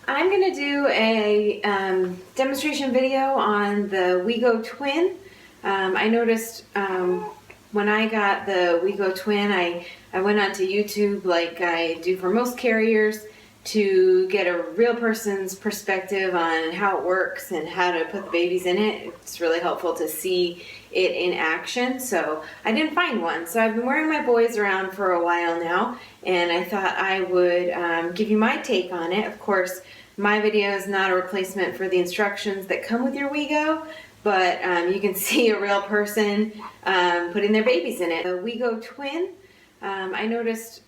I'm going to do a demonstration video on the Weego Twin. I noticed when I got the Weego Twin, I went onto YouTube like I do for most carriers to get a real person's perspective on how it works and how to put the babies in it. It's really helpful to see it in action. So I didn't find one. So I've been wearing my boys around for a while now, and I thought I would give you my take on it. Of course, my video is not a replacement for the instructions that come with your Weego, but you can see a real person putting their babies in it. The Weego Twin, I noticed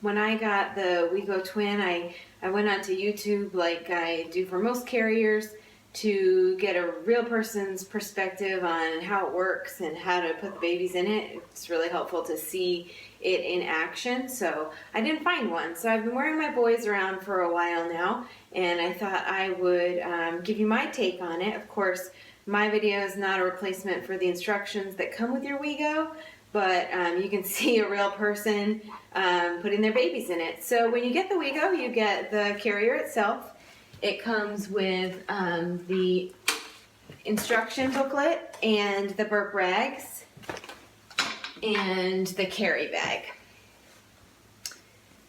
when I got the Weego Twin, I went onto YouTube like I do for most carriers to get a real person's perspective on how it works and how to put the babies in it. It's really helpful to see it in action. So I didn't find one. So I've been wearing my boys around for a while now, and I thought I would give you my take on it. Of course, my video is not a replacement for the instructions that come with your Weego, but you can see a real person putting their babies in it. So when you get the Weego, you get the carrier itself. It comes with the instruction booklet and the burp rags and the carry bag.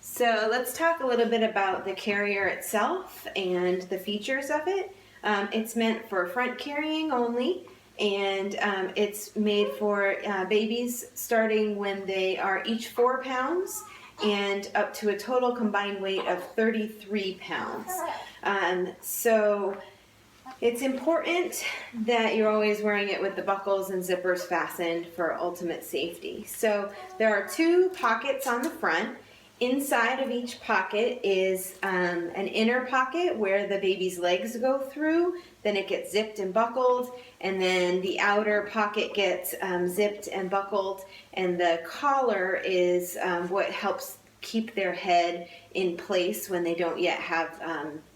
So let's talk a little bit about the carrier itself and the features of it. It's meant for front carrying only, and it's made for babies starting when they are each 4 pounds and up to a total combined weight of 33 pounds. So it's important that you're always wearing it with the buckles and zippers fastened for ultimate safety. So there are 2 pockets on the front. Inside of each pocket is an inner pocket where the baby's legs go through, then it gets zipped and buckled, and then the outer pocket gets zipped and buckled, and the collar is what helps keep their head in place when they don't yet have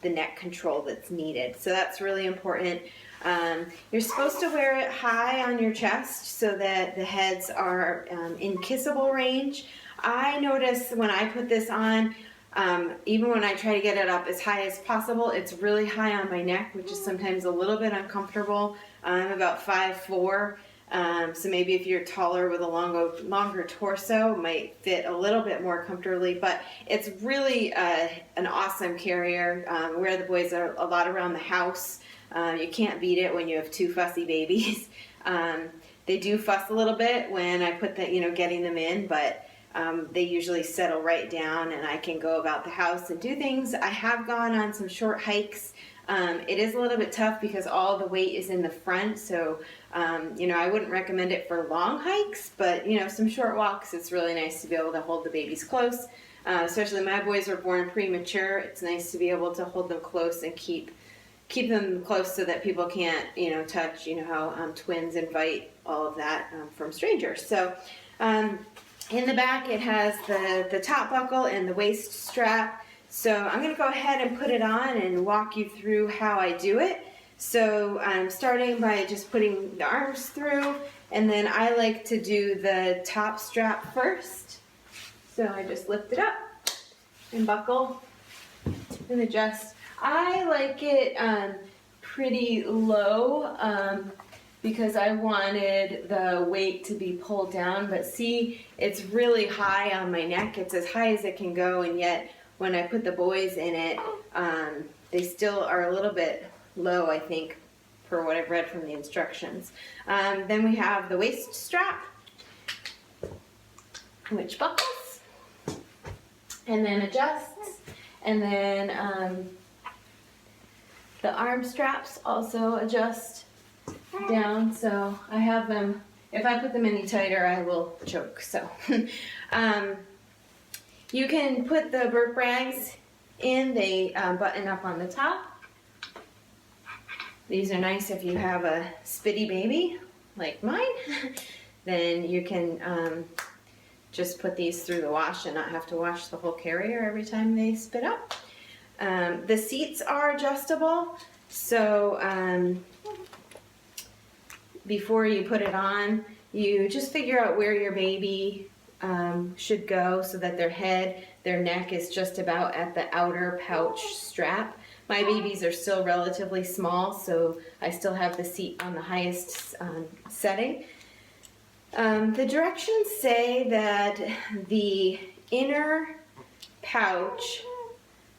the neck control that's needed. So that's really important. You're supposed to wear it high on your chest so that the heads are in kissable range. I notice when I put this on, even when I try to get it up as high as possible, it's really high on my neck, which is sometimes a little bit uncomfortable. I'm about 5'4", so maybe if you're taller with a longer torso, it might fit a little bit more comfortably, but it's really an awesome carrier. Wear the boys a lot around the house. You can't beat it when you have 2 fussy babies. They do fuss a little bit when I put getting them in, but they usually settle right down and I can go about the house and do things. I have gone on some short hikes. It is a little bit tough because all the weight is in the front, so I wouldn't recommend it for long hikes, but some short walks, it's really nice to be able to hold the babies close. Especially my boys were born premature. It's nice to be able to hold them close and keep them close so that people can't touch. You know how twins invite all of that from strangers. So in the back it has the top buckle and the waist strap. So I'm going to go ahead and put it on and walk you through how I do it. So I'm starting by just putting the arms through, and then I like to do the top strap first. So I just lift it up and buckle and adjust. I like it pretty low because I wanted the weight to be pulled down, but see, it's really high on my neck. It's as high as it can go, and yet when I put the boys in it, they still are a little bit low, I think, for what I've read from the instructions. Then we have the waist strap, which buckles and then adjusts, and then the arm straps also adjust down. So I have them, if I put them any tighter I will choke. So you can put the burp rags in. They button up on the top. These are nice if you have a spitty baby like mine. Then you can just put these through the wash and not have to wash the whole carrier every time they spit up. The seats are adjustable, so before you put it on, you just figure out where your baby should go, so that their head, their neck is just about at the outer pouch strap. My babies are still relatively small, so I still have the seat on the highest setting. The directions say that the inner pouch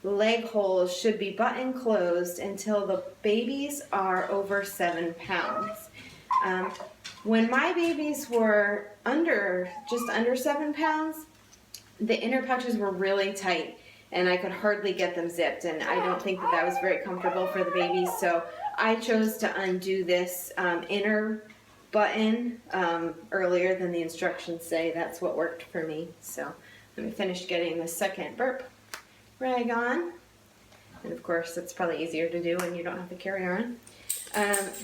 leg holes should be button closed until the babies are over 7 pounds. When my babies were just under 7 pounds, the inner pouches were really tight and I could hardly get them zipped, and I don't think that was very comfortable for the babies, so I chose to undo this inner button earlier than the instructions say. That's what worked for me. So let me finish getting the second burp rag on, and of course it's probably easier to do when you don't have the carrier on.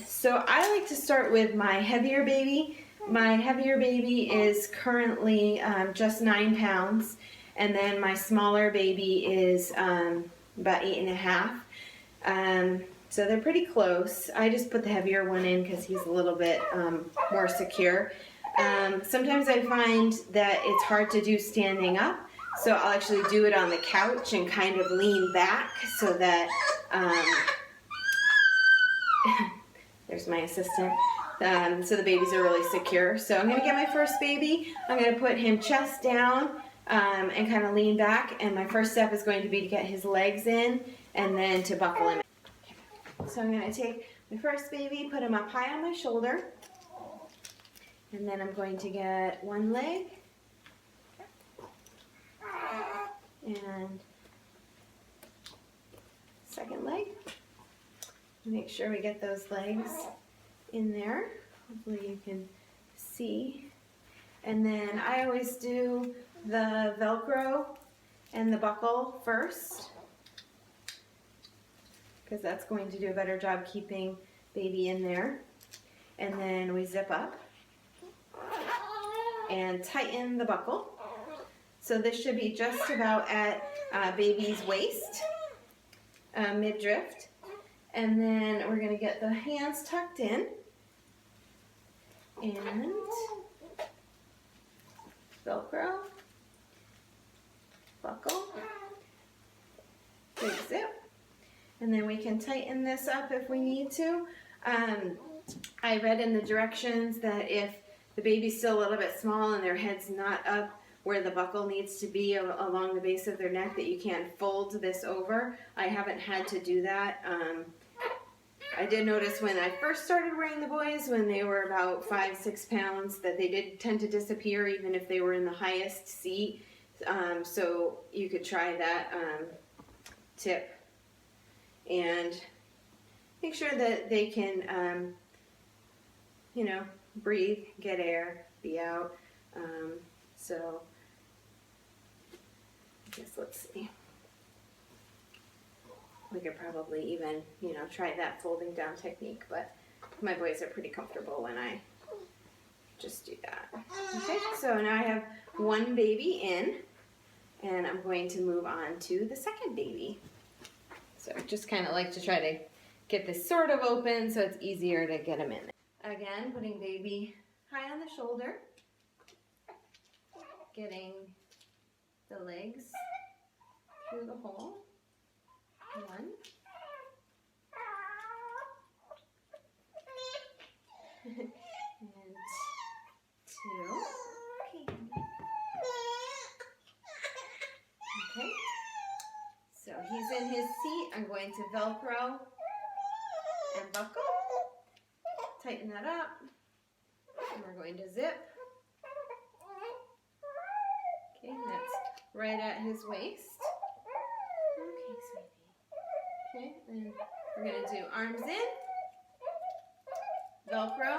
So I like to start with my heavier baby. My heavier baby is currently just 9 pounds, and then my smaller baby is about 8.5. So they're pretty close. I just put the heavier one in because he's a little bit more secure. Sometimes I find that it's hard to do standing up, so I'll actually do it on the couch and kind of lean back so that there's my assistant. So the babies are really secure. So I'm going to get my first baby. I'm going to put him chest down and kind of lean back. And my first step is going to be to get his legs in and then to buckle him in. So I'm going to take my first baby, put him up high on my shoulder. And then I'm going to get one leg. And second leg. Make sure we get those legs in there. Hopefully you can see. And then I always do the Velcro and the buckle first, because that's going to do a better job keeping baby in there. And then we zip up and tighten the buckle. So this should be just about at baby's waist, mid-drift. And then we're going to get the hands tucked in and Velcro, buckle, big zip, and then we can tighten this up if we need to. I read in the directions that if the baby's still a little bit small and their head's not up where the buckle needs to be along the base of their neck, that you can fold this over. I haven't had to do that. I did notice when I first started wearing the boys, when they were about 5-6 pounds, that they did tend to disappear even if they were in the highest seat. So you could try that tip and make sure that they can, you know, breathe, get air, be out. So I guess let's see. We could probably even, you know, try that folding down technique, but my boys are pretty comfortable when I just do that. Okay, so now I have one baby in, and I'm going to move on to the second baby. So I just kind of like to try to get this sort of open so it's easier to get him in there. Again, putting baby high on the shoulder, getting the legs through the hole. 1. And 2. Okay. So he's in his seat. I'm going to Velcro and buckle. Tighten that up. And we're going to zip. Okay, that's right at his waist. Okay, sweetie. Okay, then we're going to do arms in, Velcro,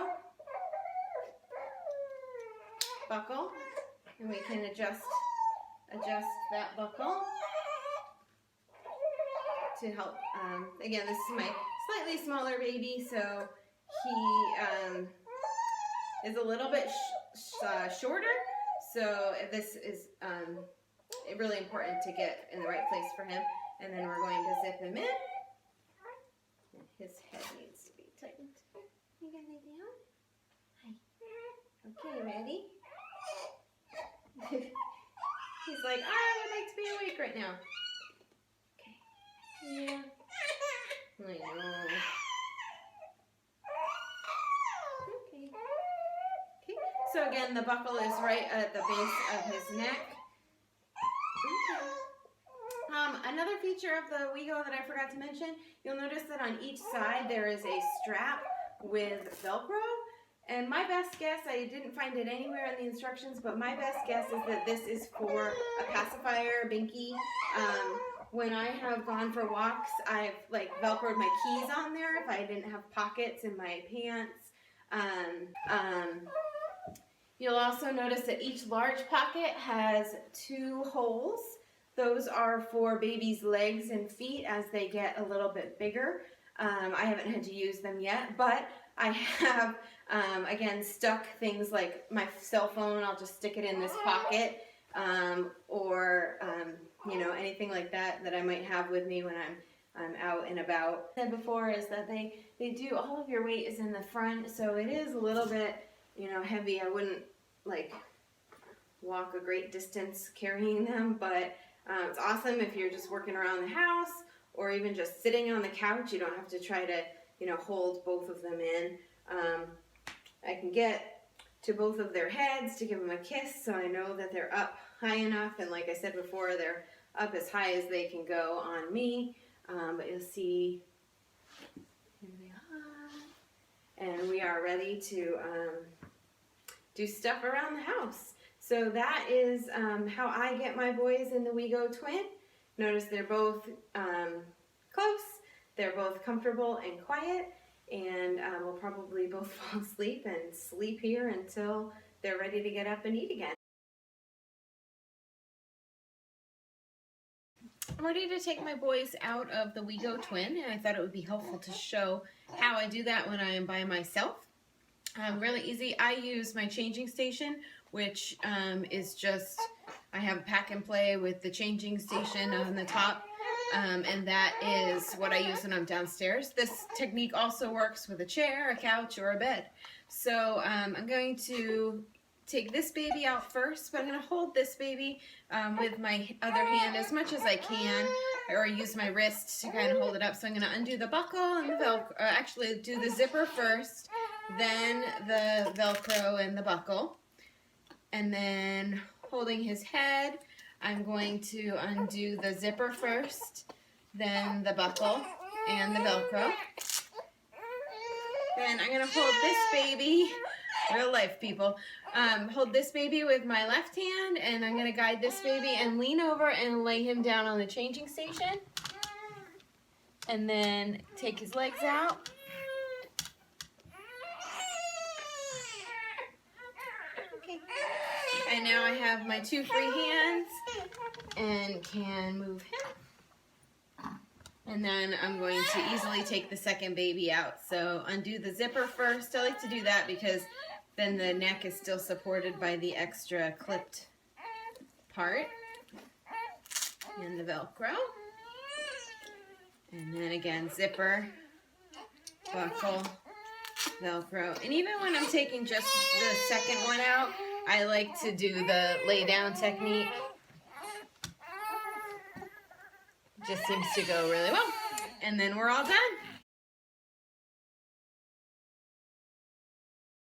buckle, and we can adjust that buckle to help. Again, this is my slightly smaller baby, so he is a little bit shorter, so this is really important to get in the right place for him. And then we're going to zip him in. And his head needs to be tightened. You gonna lay down? Hi. Okay, ready? like, I would like to be awake right now. Okay. Yeah. I know. Okay. Okay. So again, the buckle is right at the base of his neck. Okay. Another feature of the Weego that I forgot to mention, you'll notice that on each side there is a strap with Velcro. And my best guess, I didn't find it anywhere in the instructions, but my best guess is that this is for a pacifier, binky. When I have gone for walks, I've like Velcroed my keys on there if I didn't have pockets in my pants. You'll also notice that each large pocket has 2 holes. Those are for baby's legs and feet as they get a little bit bigger. I haven't had to use them yet, but I have, again, stuck things like my cell phone. I'll just stick it in this pocket, or, you know, anything like that that I might have with me when I'm out and about. Said before is that they do, all of your weight is in the front, so it is a little bit, you know, heavy. I wouldn't, like, walk a great distance carrying them, but it's awesome if you're just working around the house or even just sitting on the couch. You don't have to try to, you know, hold both of them in. I can get to both of their heads to give them a kiss, so I know that they're up high enough, and like I said before, they're up as high as they can go on me. But you'll see, here they are, and we are ready to do stuff around the house. So that is how I get my boys in the Weego Twin. Notice they're both close, they're both comfortable and quiet, and we'll probably both fall asleep and sleep here until they're ready to get up and eat again. I'm ready to take my boys out of the Weego Twin, and I thought it would be helpful to show how I do that when I am by myself. Really easy. I use my changing station, which is just, I have a pack and play with the changing station on the top, and that is what I use when I'm downstairs. This technique also works with a chair, a couch, or a bed. So I'm going to take this baby out first, but I'm going to hold this baby with my other hand as much as I can, or use my wrist to kind of hold it up. So I'm going to undo the buckle and the Velcro, actually do the zipper first, then the Velcro and the buckle. And then holding his head, I'm going to undo the zipper first, then the buckle and the Velcro. Then I'm going to hold this baby, real life people, hold this baby with my left hand, and I'm going to guide this baby and lean over and lay him down on the changing station. And then take his legs out. Okay. And now I have my 2 free hands and can move him. And then I'm going to easily take the second baby out. So undo the zipper first. I like to do that because then the neck is still supported by the extra clipped part. And the Velcro. And then again, zipper, buckle, Velcro. And even when I'm taking just the second one out, I like to do the lay down technique. Just seems to go really well. And then we're all done.